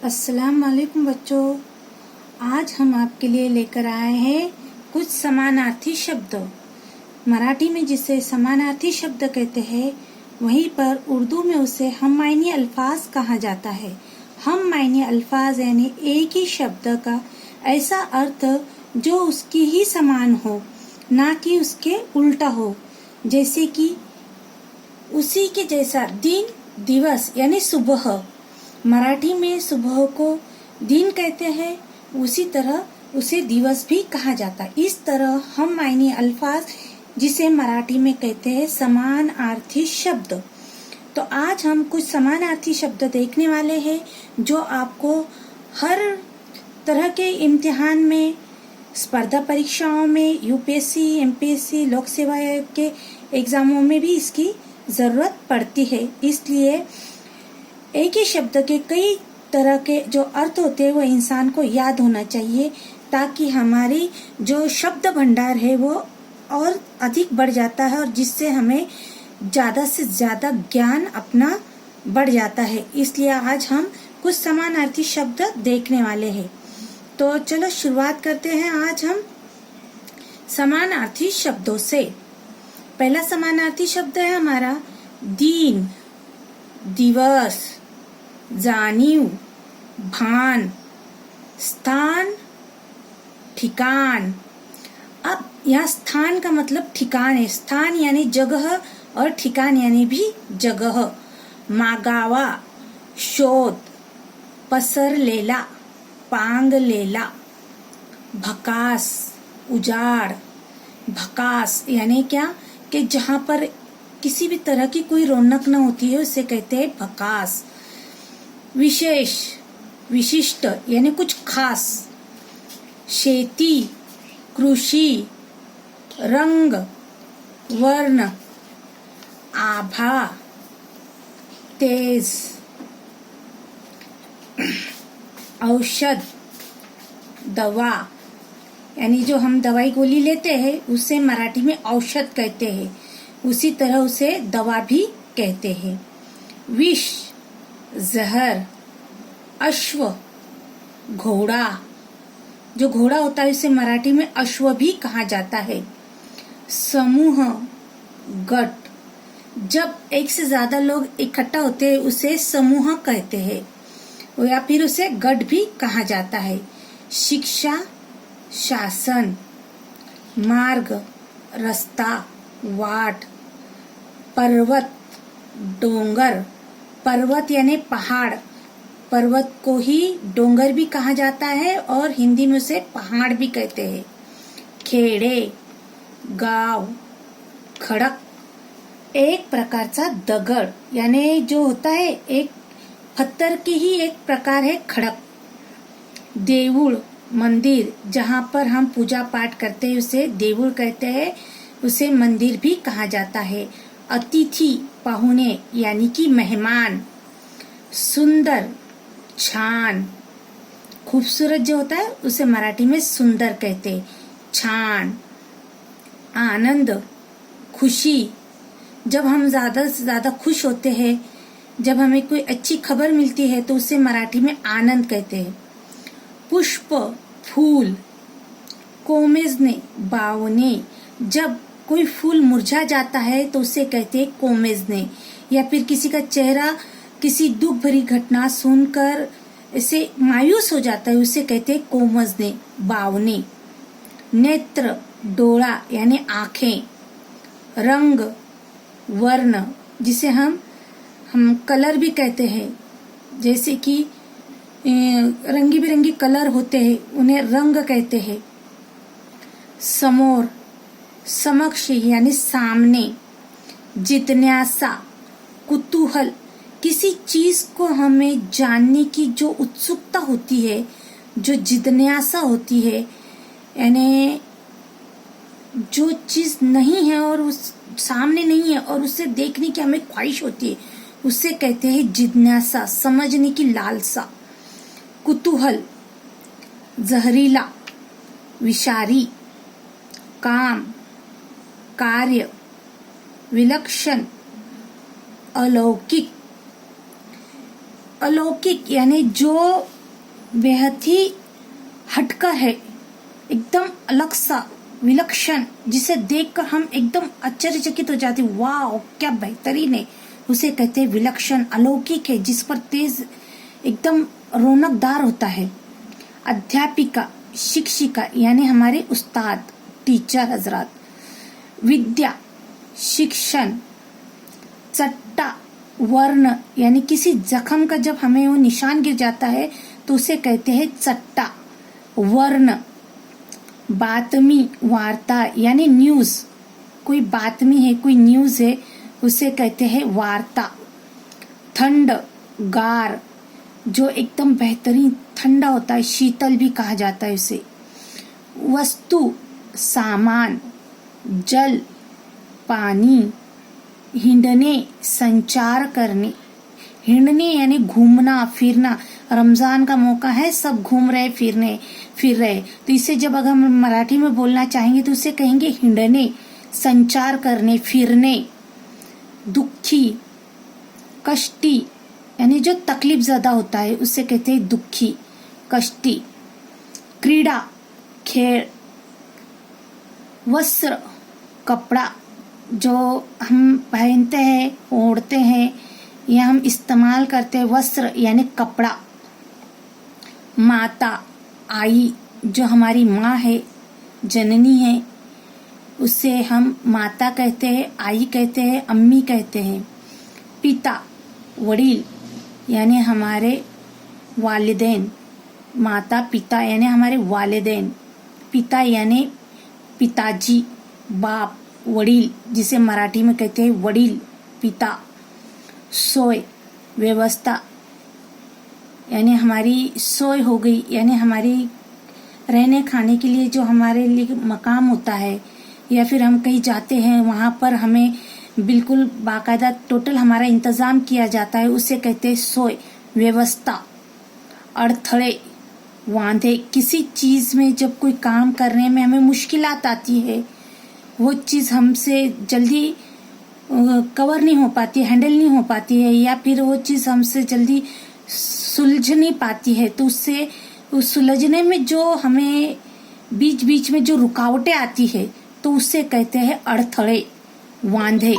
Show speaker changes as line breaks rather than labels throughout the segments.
अस्सलाम वालेकुम बच्चों। आज हम आपके लिए लेकर आए हैं कुछ समानार्थी शब्द। मराठी में जिसे समानार्थी शब्द कहते हैं, वहीं पर उर्दू में उसे हम मायने अल्फाज कहा जाता है। हम मायने अल्फाज यानी एक ही शब्द का ऐसा अर्थ जो उसकी ही समान हो, ना कि उसके उल्टा हो। जैसे कि उसी के जैसा दिन, दिवस यानी सुबह। मराठी में सुबह को दिन कहते हैं, उसी तरह उसे दिवस भी कहा जाता है। इस तरह हम मायने अल्फाज जिसे मराठी में कहते हैं समानार्थी शब्द। तो आज हम कुछ समानार्थी शब्द देखने वाले हैं जो आपको हर तरह के इम्तिहान में, स्पर्धा परीक्षाओं में, यूपीएससी, एमपीएससी, लोक सेवा आयोग के एग्जामों में भी इसकी जरूरत पड़ती है। इसलिए एक ही शब्द के कई तरह के जो अर्थ होते हैं वो इंसान को याद होना चाहिए, ताकि हमारी जो शब्द भंडार है वो और अधिक बढ़ जाता है और जिससे हमें ज्यादा से ज्यादा ज्ञान अपना बढ़ जाता है। इसलिए आज हम कुछ समानार्थी शब्द देखने वाले हैं। तो चलो शुरुआत करते हैं आज हम समानार्थी शब्दों से। पहला समानार्थी शब्द है हमारा दिन, दिवस, जाणीव, भान, स्थान, ठिकान। अब यहाँ स्थान का मतलब ठिकाण है। स्थान यानी जगह और ठिकाण यानी भी जगह। मागावा, शोध, पसरलेला, पांगलेला, भकास, उजाड़। भकास यानी क्या कि जहाँ पर किसी भी तरह की कोई रौनक न होती है उसे कहते हैं भकास। विशेष, विशिष्ट यानी कुछ खास। शेती, कृषि, रंग, वर्ण, आभा, तेज, औषध, दवा यानी जो हम दवाई गोली लेते हैं उसे मराठी में औषध कहते हैं, उसी तरह उसे दवा भी कहते हैं। विष, जहर, अश्व, घोड़ा। जो घोड़ा होता है उसे मराठी में अश्व भी कहा जाता है। समूह, गट। जब एक से ज्यादा लोग इकट्ठा होते हैं उसे समूह कहते हैं, या फिर उसे गट भी कहा जाता है। शिक्षा, शासन, मार्ग, रास्ता, वाट। पर्वत, डोंगर। पर्वत यानी पहाड़। पर्वत को ही डोंगर भी कहा जाता है और हिंदी में उसे पहाड़ भी कहते हैं। खेड़े, गाव, खडक। एक प्रकारचा दगड यानी जो होता है एक पत्थर की ही एक प्रकार है खडक। देऊळ, मंदिर, जहाँ पर हम पूजा पाठ करते हैं उसे देऊळ कहते हैं, उसे मंदिर भी कहा जाता है। अतिथि, पाहुणे यानी कि मेहमान। सुंदर, छान। खूबसूरत जो होता है उसे मराठी में सुंदर कहते हैं, छान। आनंद, खुशी। जब हम ज्यादा से ज्यादा खुश होते हैं, जब हमें कोई अच्छी खबर मिलती है तो उसे मराठी में आनंद कहते हैं। पुष्प, फूल। कोमेजने, बावने। जब कोई फूल मुरझा जाता है तो उसे कहते हैं कोमेजने। या फिर किसी का चेहरा किसी दुख भरी घटना सुनकर इसे मायूस हो जाता है, उसे कहते हैं कोमजने, बावने। नेत्र, डोळा यानी आंखें। रंग, वर्ण, जिसे हम कलर भी कहते हैं। जैसे कि रंगी बिरंगी कलर होते हैं उन्हें रंग कहते हैं। समोर, समक्ष यानी सामने। जिज्ञासा, कुतूहल। किसी चीज को हमें जानने की जो उत्सुकता होती है, जो जिज्ञासा होती है, यानी जो चीज नहीं है और उस सामने नहीं है और उसे देखने की हमें ख्वाहिश होती है, उसे कहते हैं जिज्ञासा, समझने की लालसा। कुतूहल, जहरीला, विषारी। काम, कार्य, विलक्षण, अलौकिक। अलौकिक यानी जो बेहद ही हटकर है, एकदम अलग सा, विलक्षण, जिसे देखकर हम एकदम आश्चर्यचकित हो जाते, वाह क्या बेहतरीन है, उसे कहते हैं विलक्षण, अलौकिक है, जिस पर तेज एकदम रौनकदार होता है। अध्यापिका, शिक्षिका यानी हमारे उस्ताद, टीचर हजरात। विद्या, शिक्षण। चट्टा, वर्ण यानी किसी जख्म का जब हमें वो निशान गिर जाता है तो उसे कहते हैं चट्टा, वर्ण। बातमी, वार्ता यानी न्यूज, कोई बातमी है, कोई न्यूज है, उसे कहते हैं वार्ता। ठंड, गार, जो एकदम बेहतरीन ठंडा होता है, शीतल भी कहा जाता है उसे। वस्तु, सामान। जल, पानी। हिंडने, संचार करने। हिंडने यानी घूमना फिरना, रमजान का मौका है, सब घूम रहे फिर रहे, तो इसे जब अगर हम मराठी में बोलना चाहेंगे तो उसे कहेंगे हिंडने, संचार करने, फिरने। दुखी, कष्टी यानी जो तकलीफ ज्यादा होता है उसे कहते हैं दुखी, कष्टी। क्रीड़ा, खेल। वस्त्र, कपड़ा, जो हम पहनते हैं, ओढ़ते हैं या हम इस्तेमाल करते हैं, वस्त्र यानी कपड़ा। माता, आई, जो हमारी माँ है, जननी है, उसे हम माता कहते हैं, आई कहते हैं, अम्मी कहते हैं। पिता, वडील यानी हमारे वालिदैन। माता पिता यानी हमारे वालिदैन। पिता यानी पिताजी, बाप, वडील, जिसे मराठी में कहते हैं वडील, पिता। सोय, व्यवस्था यानी हमारी सोय हो गई, यानी हमारी रहने खाने के लिए जो हमारे लिए मकाम होता है, या फिर हम कहीं जाते हैं वहां पर हमें बिल्कुल बाकायदा टोटल हमारा इंतजाम किया जाता है, उसे कहते हैं सोय, व्यवस्था। अड़थड़े, वांधे, किसी चीज में जब कोई काम करने में हमें मुश्किलात आती है, वो चीज हमसे जल्दी कवर नहीं हो पाती, हैंडल नहीं हो पाती है, या फिर वो चीज हमसे जल्दी सुलझ नहीं पाती है, तो उससे उस सुलझने में जो हमें बीच बीच में जो रुकावटें आती है तो उससे कहते हैं अड़थड़े, वांधे।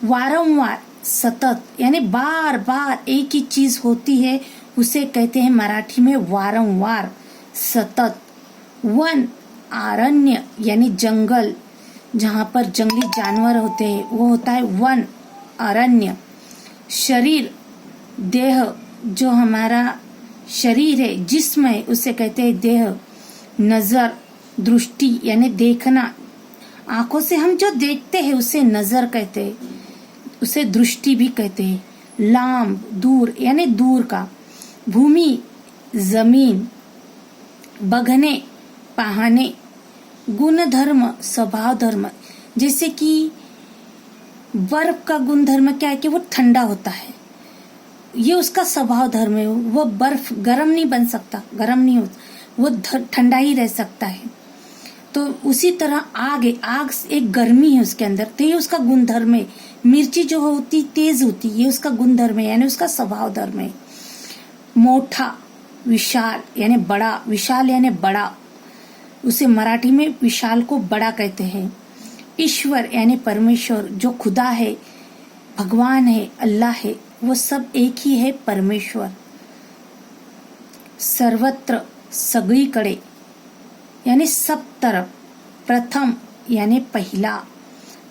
वारंवार, सतत यानी बार बार एक ही चीज होती है, उसे कहते हैं मराठी में वारंवार, सतत। वन, अरण्य यानी जंगल, जहाँ पर जंगली जानवर होते हैं वो होता है वन, अरण्य। शरीर, देह, जो हमारा शरीर है, जिस्म है, उसे कहते हैं देह। नजर, दृष्टि यानी देखना, आंखों से हम जो देखते हैं उसे नजर कहते हैं, उसे दृष्टि भी कहते हैं। लांब, दूर यानी दूर का। भूमि, जमीन। बघने, पाहने। गुणधर्म, स्वभाव धर्म, जैसे कि बर्फ का गुणधर्म क्या है कि वो ठंडा होता है, ये उसका स्वभाव धर्म है, वो बर्फ गर्म नहीं बन सकता, गर्म नहीं होता, वो ठंडा ही रह सकता है। तो उसी तरह आग है, आग एक गर्मी है उसके अंदर, तो ये उसका गुणधर्म है। मिर्ची जो होती तेज होती, ये उसका गुणधर्म है, यानी उसका स्वभाव धर्म है। मोठा, विशाल यानी बड़ा, विशाल यानी बड़ा, उसे मराठी में विशाल को बड़ा कहते हैं। ईश्वर यानी परमेश्वर, जो खुदा है, भगवान है, अल्लाह है, वो सब एक ही है, परमेश्वर। सर्वत्र, सगळीकडे यानी सब तरफ। प्रथम यानी पहिला।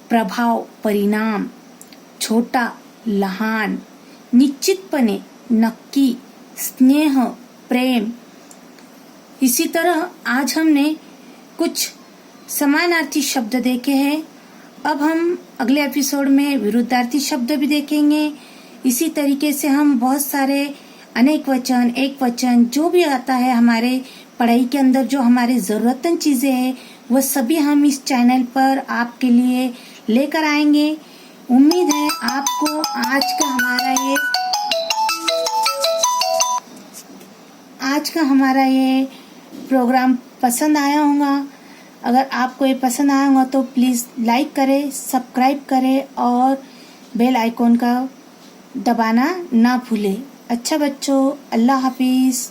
प्रभाव, परिणाम। छोटा, लहान। निश्चितपणे, नक्की। स्नेह, प्रेम। इसी तरह आज हमने कुछ समानार्थी शब्द देखे हैं, अब हम अगले एपिसोड में विरुद्धार्थी शब्द भी देखेंगे। इसी तरीके से हम बहुत सारे अनेक वचन, एक वचन, जो भी आता है हमारे पढ़ाई के अंदर, जो हमारे जरूरतमंद चीजें हैं, वो सभी हम इस चैनल पर आपके लिए लेकर आएंगे। उम्मीद है आपको आज का हमारा ये प्रोग्राम पसंद आया होगा। अगर आपको ये पसंद आया होगा तो प्लीज लाइक करें, सब्सक्राइब करें और बेल आइकॉन का दबाना ना भूलें। अच्छा बच्चों, अल्लाह हाफिज।